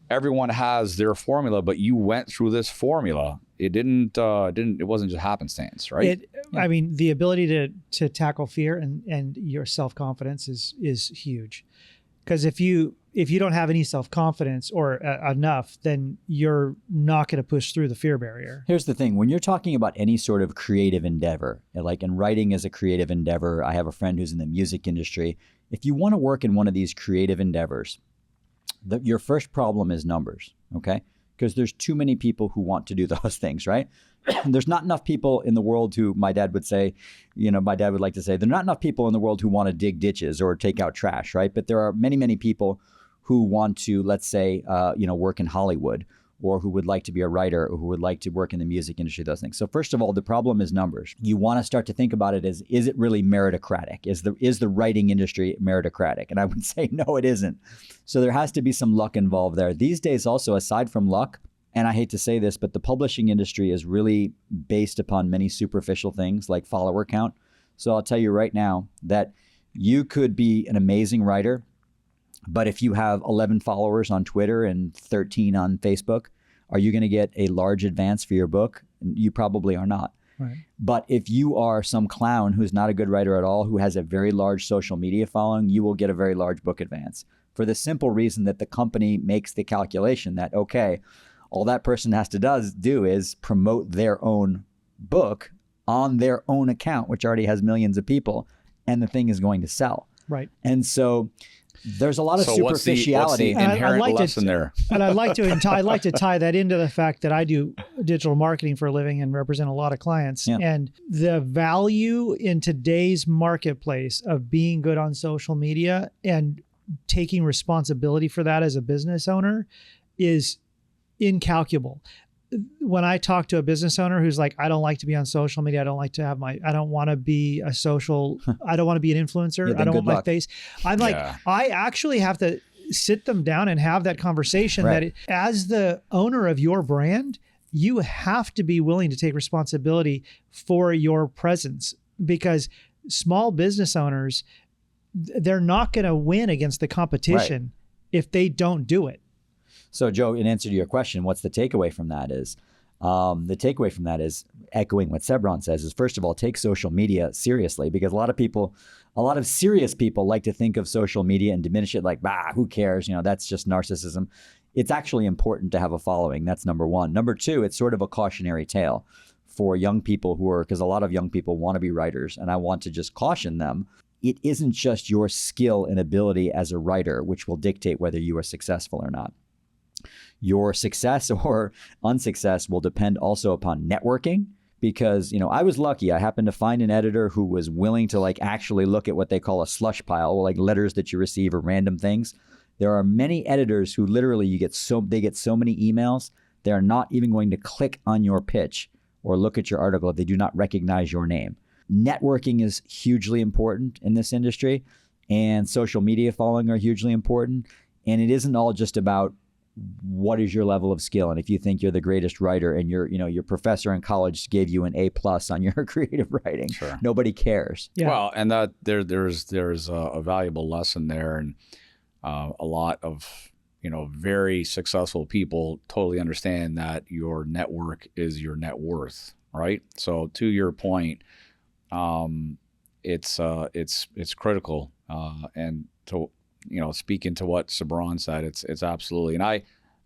everyone has their formula, but you went through this formula. It wasn't just happenstance, right? I mean, the ability to tackle fear and your self-confidence is huge. Because if you don't have any self-confidence or enough, then you're not going to push through the fear barrier. Here's the thing. When you're talking about any sort of creative endeavor, like in writing is a creative endeavor, I have a friend who's in the music industry. If you want to work in one of these creative endeavors, your first problem is numbers, okay? Because there's too many people who want to do those things, right? There's not enough people in the world who, my dad would like to say, there are not enough people in the world who want to dig ditches or take out trash, right? But there are many, many people who want to, let's say, work in Hollywood, or who would like to be a writer, or who would like to work in the music industry, those things. So first of all, the problem is numbers. You want to start to think about it as, is it really meritocratic? Is the writing industry meritocratic? And I would say, no, it isn't. So there has to be some luck involved there. These days also, aside from luck, and I hate to say this, but the publishing industry is really based upon many superficial things like follower count. So I'll tell you right now that you could be an amazing writer, But if you have 11 followers on Twitter and 13 on Facebook, are you going to get a large advance for your book? You probably are not. Right. But if you are some clown who's not a good writer at all, who has a very large social media following, you will get a very large book advance, for the simple reason that the company makes the calculation that, okay, all that person has to do is promote their own book on their own account, which already has millions of people, and the thing is going to sell. Right. And so there's a lot of superficiality. What's the inherent lesson there? And I'd like to tie that into the fact that I do digital marketing for a living and represent a lot of clients. Yeah. And the value in today's marketplace of being good on social media and taking responsibility for that as a business owner is incalculable. When I talk to a business owner who's like, I don't like to be on social media. I don't want to be I don't want to be an influencer. Yeah, I don't want my luck. face. I'm like, I actually have to sit them down and have that conversation that as the owner of your brand, you have to be willing to take responsibility for your presence, because small business owners, they're not going to win against the competition if they don't do it. So, Joe, in answer to your question, what's the takeaway from that is, echoing what Sebron says, is first of all, take social media seriously, because a lot of serious people like to think of social media and diminish it like, who cares? That's just narcissism. It's actually important to have a following. That's number one. Number two, it's sort of a cautionary tale for young people because a lot of young people want to be writers, and I want to just caution them. It isn't just your skill and ability as a writer which will dictate whether you are successful or not. Your success or unsuccess will depend also upon networking, because, I was lucky. I happened to find an editor who was willing to actually look at what they call a slush pile, like letters that you receive or random things. There are many editors who literally they get so many emails, they're not even going to click on your pitch or look at your article if they do not recognize your name. Networking is hugely important in this industry, and social media following are hugely important. And it isn't all just about what is your level of skill. And if you think you're the greatest writer and your professor in college gave you an A+ on your creative writing, nobody cares. Yeah. Well, and that there's a valuable lesson there, and a lot of very successful people totally understand that your network is your net worth, right? So to your point, it's critical, and to speaking to what Sebron said, it's absolutely. And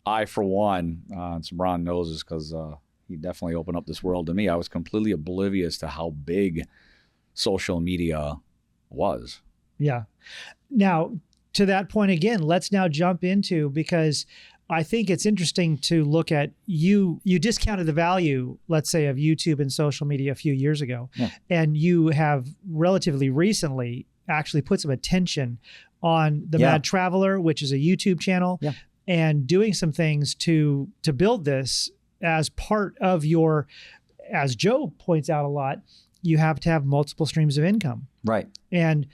I for one, Sebron knows this because he definitely opened up this world to me. I was completely oblivious to how big social media was. Yeah. Now, to that point again, let's now jump into, because I think it's interesting to look at you discounted the value, let's say, of YouTube and social media a few years ago. Yeah. And you have relatively recently actually put some attention on the Mad Traveler, which is a YouTube channel, and doing some things to build this as part of your, as Joe points out a lot, you have to have multiple streams of income. Right. And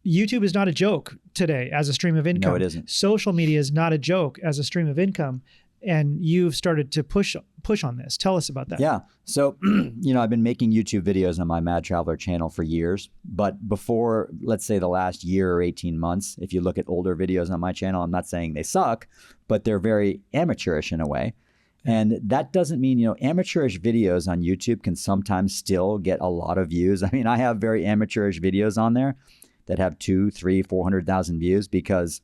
YouTube is not a joke today as a stream of income. No, it isn't. Social media is not a joke as a stream of income. And you've started to push on this. Tell us about that. Yeah. So, I've been making YouTube videos on my Mad Traveler channel for years. But before, let's say, the last year or 18 months, if you look at older videos on my channel, I'm not saying they suck, but they're very amateurish in a way. And that doesn't mean, amateurish videos on YouTube can sometimes still get a lot of views. I mean, I have very amateurish videos on there that have 200,000, 300,000, 400,000 views because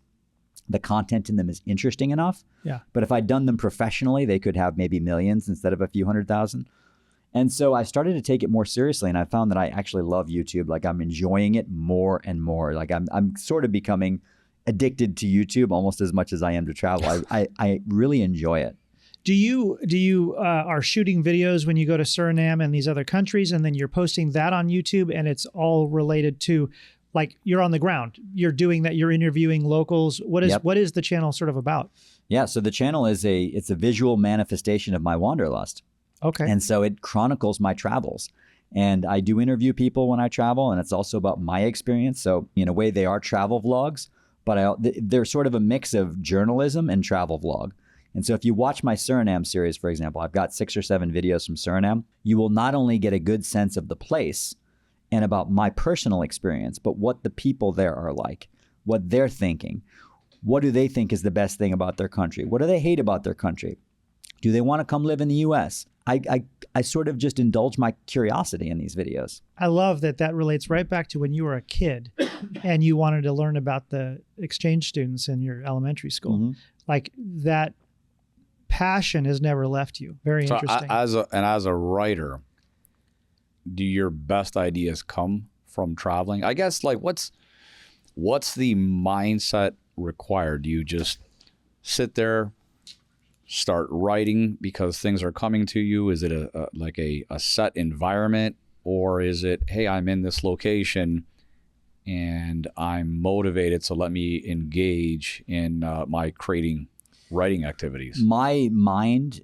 the content in them is interesting enough. Yeah. But if I'd done them professionally, they could have maybe millions instead of a few 100,000. And so I started to take it more seriously, and I found that I actually love YouTube. Like, I'm enjoying it more and more. Like, I'm sort of becoming addicted to YouTube almost as much as I am to travel. I really enjoy it. Do you are shooting videos when you go to Suriname and these other countries, and then you're posting that on YouTube, and it's all related to, like, you're on the ground, you're doing that, you're interviewing locals. What is the channel sort of about? Yeah. So the channel it's a visual manifestation of my wanderlust. Okay. And so it chronicles my travels. And I do interview people when I travel, and it's also about my experience. So in a way, they are travel vlogs, but they're sort of a mix of journalism and travel vlog. And so if you watch my Suriname series, for example, I've got 6 or 7 videos from Suriname. You will not only get a good sense of the place and about my personal experience, but what the people there are like, what they're thinking, What do they think is the best thing about their country? What do they hate about their country? Do they want to come live in the US? I sort of just indulge my curiosity in these videos. I love that relates right back to when you were a kid and you wanted to learn about the exchange students in your elementary school. Mm-hmm. Like that passion has never left you. Very interesting. As a writer, do your best ideas come from traveling? I guess, like, what's the mindset required? Do you just sit there, start writing because things are coming to you? Is it a set environment, or is it, hey, I'm in this location and I'm motivated, so let me engage in my writing activities? My mind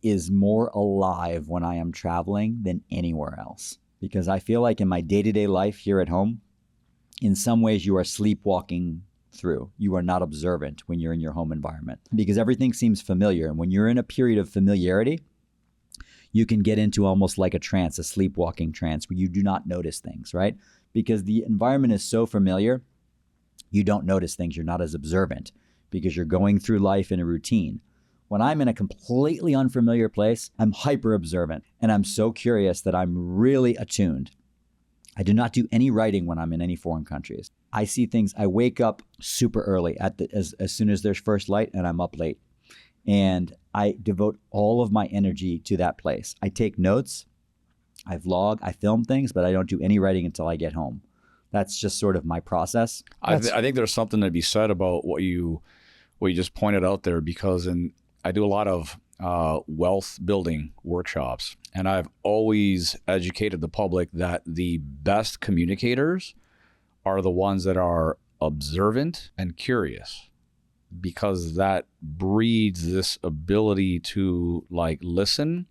is more alive when I am traveling than anywhere else, because I feel like in my day-to-day life here at home, in some ways you are sleepwalking through. You are not observant when you're in your home environment because everything seems familiar. And when you're in a period of familiarity, you can get into almost like a trance, a sleepwalking trance, where you do not notice things, right? Because the environment is so familiar, you don't notice things. You're not as observant because you're going through life in a routine. When I'm in a completely unfamiliar place, I'm hyper observant and I'm so curious that I'm really attuned. I do not do any writing when I'm in any foreign countries. I see things. I wake up super early as soon as there's first light, and I'm up late. And I devote all of my energy to that place. I take notes, I vlog, I film things, but I don't do any writing until I get home. That's just sort of my process. I think there's something to be said about what you just pointed out there, because I do a lot of wealth building workshops, and I've always educated the public that the best communicators are the ones that are observant and curious, because that breeds this ability to like listen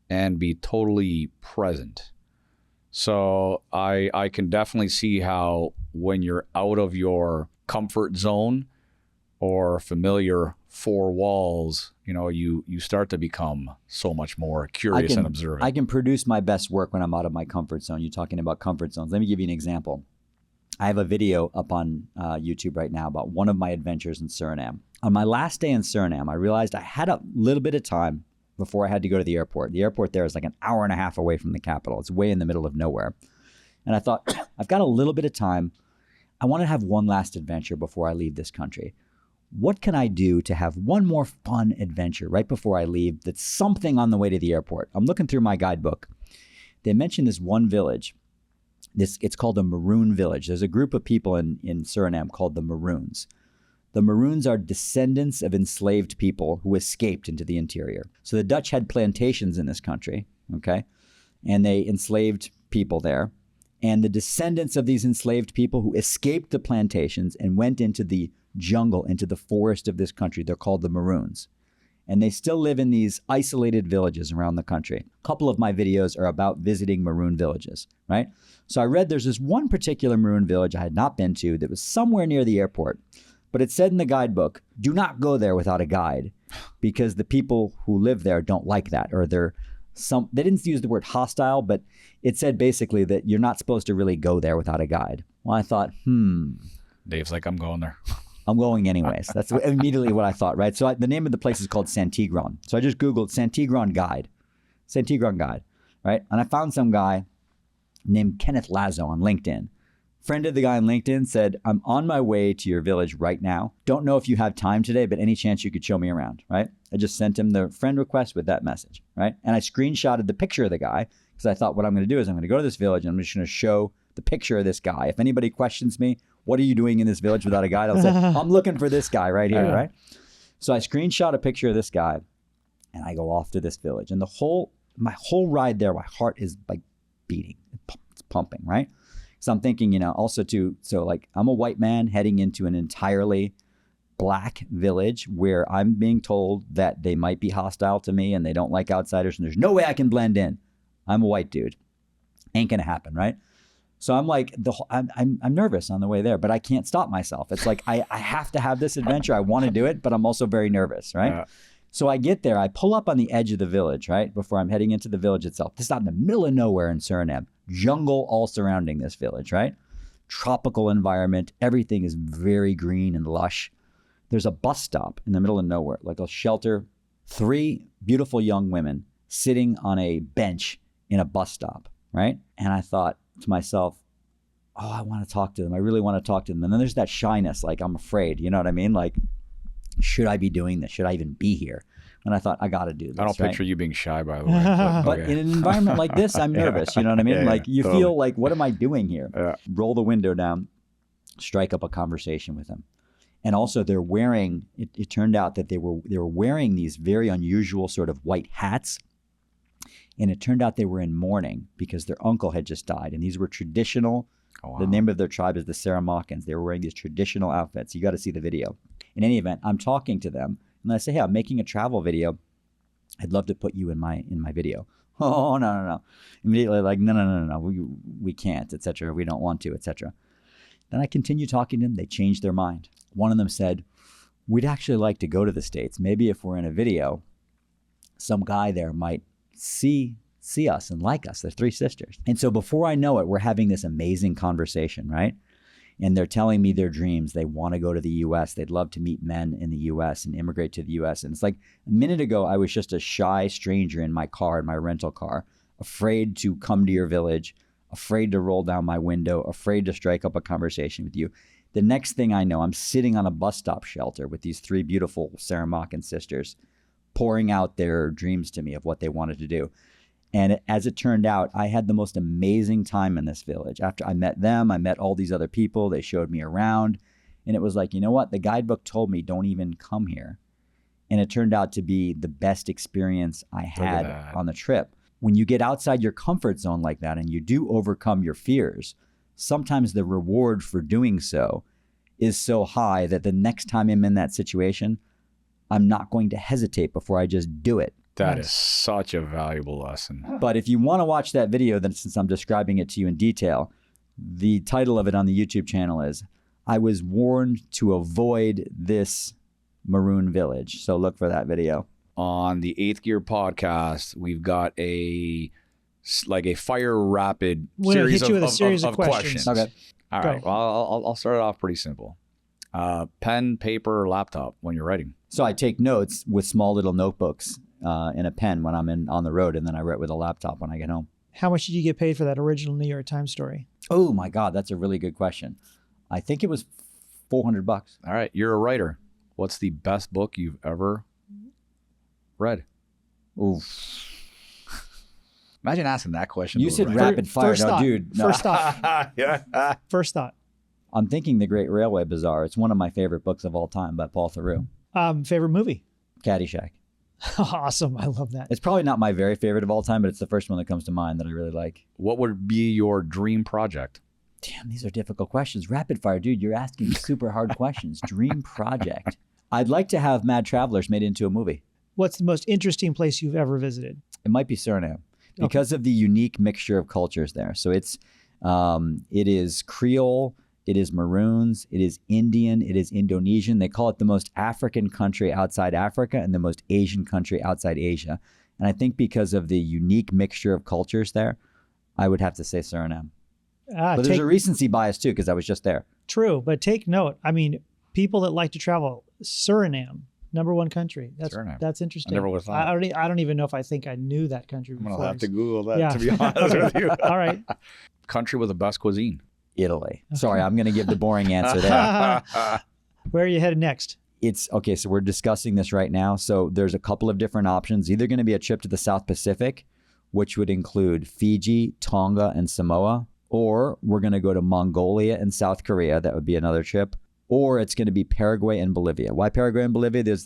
and be totally present. So I can definitely see how when you're out of your comfort zone or familiar four walls, you start to become so much more curious and observant. I can produce my best work when I'm out of my comfort zone. You're talking about comfort zones. Let me give you an example. I have a video up on YouTube right now about one of my adventures in Suriname. On my last day in Suriname, I realized I had a little bit of time before I had to go to the airport. The airport there is like an hour and a half away from the capital. It's way in the middle of nowhere. And I thought, I've got a little bit of time. I want to have one last adventure before I leave this country. What can I do to have one more fun adventure right before I leave that's something on the way to the airport? I'm looking through my guidebook. They mentioned this one village. It's called the Maroon Village. There's a group of people in Suriname called the Maroons. The Maroons are descendants of enslaved people who escaped into the interior. So the Dutch had plantations in this country, okay? And they enslaved people there. And the descendants of these enslaved people who escaped the plantations and went into the jungle, into the forest of this country, they're called the Maroons. And they still live in these isolated villages around the country. A couple of my videos are about visiting Maroon villages, right? So I read there's this one particular Maroon village I had not been to that was somewhere near the airport. But it said in the guidebook, do not go there without a guide, because the people who live there don't like that, or they didn't use the word hostile, but it said basically that you're not supposed to really go there without a guide. Well, I thought, Dave's like, I'm going there. I'm going anyways. That's immediately what I thought, right? So the name of the place is called Santigron. So I just Googled Santigron guide, right? And I found some guy named Kenneth Lazo on LinkedIn. Friend of the guy on LinkedIn said, I'm on my way to your village right now. Don't know if you have time today, but any chance you could show me around, right? I just sent him the friend request with that message, right? And I screenshotted the picture of the guy because I thought what I'm going to do is I'm going to go to this village and I'm just going to show the picture of this guy. If anybody questions me, what are you doing in this village without a guide? I'll say, I'm looking for this guy right here, right? So I screenshot a picture of this guy and I go off to this village. And my whole ride there, my heart is like beating. It's pumping, right? So I'm thinking, also too, so like I'm a white man heading into an entirely black village where I'm being told that they might be hostile to me and they don't like outsiders and there's no way I can blend in. I'm a white dude. Ain't gonna happen, right? So I'm like, I'm nervous on the way there, but I can't stop myself. It's like I have to have this adventure. I want to do it, but I'm also very nervous, right? Yeah. So I get there, I pull up on the edge of the village, right? Before I'm heading into the village itself. This is out in the middle of nowhere in Suriname. Jungle all surrounding this village, right? Tropical environment. Everything is very green and lush. there's a bus stop in the middle of nowhere, like a shelter, 3 beautiful young women sitting on a bench in a bus stop, right? And I thought to myself, oh, I want to talk to them. I really want to talk to them. And then there's that shyness, like I'm afraid, you know what I mean? Like, should I be doing this? Should I even be here? And I thought, I got to do this. I don't right? picture you being shy, by the way. But in an environment like this, I'm nervous. You know what I mean? Like you feel like, what am I doing here? Yeah. Roll the window down, strike up a conversation with them. And also they're wearing, it turned out that they were wearing these very unusual sort of white hats. And it turned out they were in mourning because their uncle had just died. And these were traditional, the name of their tribe is the Saramakans. They were wearing these traditional outfits. You got to see the video. In any event, I'm talking to them and I say, hey, I'm making a travel video. I'd love to put you in my video. Oh, no. Immediately like, no. We can't, etc. We don't want to, etc. Then I continue talking to them. They changed their mind. One of them said, we'd actually like to go to the States. Maybe if we're in a video, some guy there might see us and like us. They're 3 sisters. And so before I know it, we're having this amazing conversation, right? And they're telling me their dreams. They want to go to the U.S. They'd love to meet men in the U.S. and immigrate to the U.S. And it's like a minute ago, I was just a shy stranger in my car, in my rental car, afraid to come to your village, afraid to roll down my window, afraid to strike up a conversation with you. The next thing I know, I'm sitting on a bus stop shelter with these 3 beautiful Saramakan sisters pouring out their dreams to me of what they wanted to do. And as it turned out, I had the most amazing time in this village. After I met them, I met all these other people. They showed me around. And it was like, you know what? The guidebook told me don't even come here. And it turned out to be the best experience I had on the trip. When you get outside your comfort zone like that and you do overcome your fears, sometimes the reward for doing so is so high that the next time I'm in that situation, I'm not going to hesitate before I just do it. That is such a valuable lesson. But if you want to watch that video, then since I'm describing it to you in detail, the title of it on the YouTube channel is, I was warned to avoid this maroon village. So look for that video. On the 8th Gear podcast, we've got a fire rapid series of questions. Okay. All right. Well, I'll start it off pretty simple. Pen, paper, laptop when you're writing. So I take notes with small little notebooks and a pen when I'm on the road, and then I write with a laptop when I get home. How much did you get paid for that original New York Times story? Oh my God, that's a really good question. I think it was $400. All right. You're a writer. What's the best book you've ever read? Ooh. Imagine asking that question. You said rapid fire. First thought. Dude. No. First thought. Yeah. First thought. I'm thinking The Great Railway Bazaar. It's one of my favorite books of all time by Paul Theroux. Favorite movie? Caddyshack. Awesome. I love that. It's probably not my very favorite of all time, but it's the first one that comes to mind that I really like. What would be your dream project? Damn, these are difficult questions. Rapid fire, dude. You're asking super hard questions. Dream project. I'd like to have Mad Travelers made into a movie. What's the most interesting place you've ever visited? It might be Suriname because of the unique mixture of cultures there. So it is Creole, it is Maroons, it is Indian, it is Indonesian. They call it the most African country outside Africa and the most Asian country outside Asia. And I think because of the unique mixture of cultures there, I would have to say Suriname. But there's a recency bias too, because I was just there. True, but take note. I mean, people that like to travel, Suriname, #1 country. That's interesting. I never would have thought. I don't even know if I think I knew that country before. I'm going to have to Google that, to be honest with you. All right. Country with the best cuisine. Italy. Okay. Sorry, I'm going to give the boring answer there. Where are you headed next? It's okay. So we're discussing this right now. So there's a couple of different options. Either going to be a trip to the South Pacific, which would include Fiji, Tonga, and Samoa, or we're going to go to Mongolia and South Korea. That would be another trip. Or it's going to be Paraguay and Bolivia. Why Paraguay and Bolivia?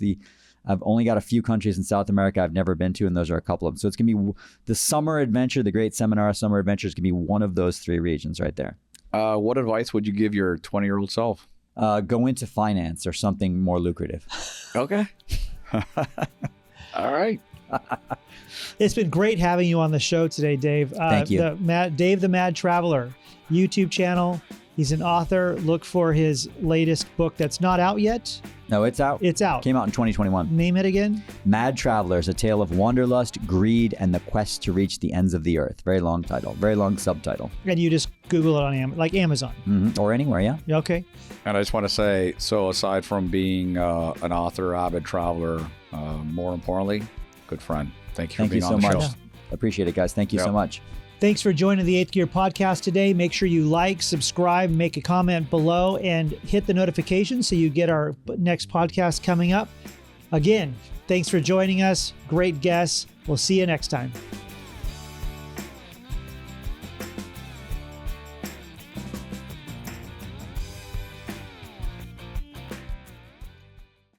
I've only got a few countries in South America I've never been to, and those are a couple of them. So it's going to be the summer adventure, the Great Seminara Summer Adventure is going to be one of those 3 regions right there. What advice would you give your 20-year-old self? Go into finance or something more lucrative. Okay. All right. It's been great having you on the show today, Dave. Thank you. Dave the Mad Traveler, YouTube channel. He's an author. Look for his latest book that's not out yet. No, it's out. It's out. Came out in 2021. Name it again. Mad Travelers, A Tale of Wanderlust, Greed, and the Quest to Reach the Ends of the Earth. Very long title. Very long subtitle. And you just Google it on Amazon. Or anywhere, yeah. Okay. And I just want to say, so aside from being an author, avid traveler, more importantly, good friend. Thank you for being on the show. Much. Appreciate it, guys. Thank you so much. Thanks for joining the 8th Gear podcast today. Make sure you like, subscribe, make a comment below, and hit the notification so you get our next podcast coming up. Again, thanks for joining us. Great guests. We'll see you next time.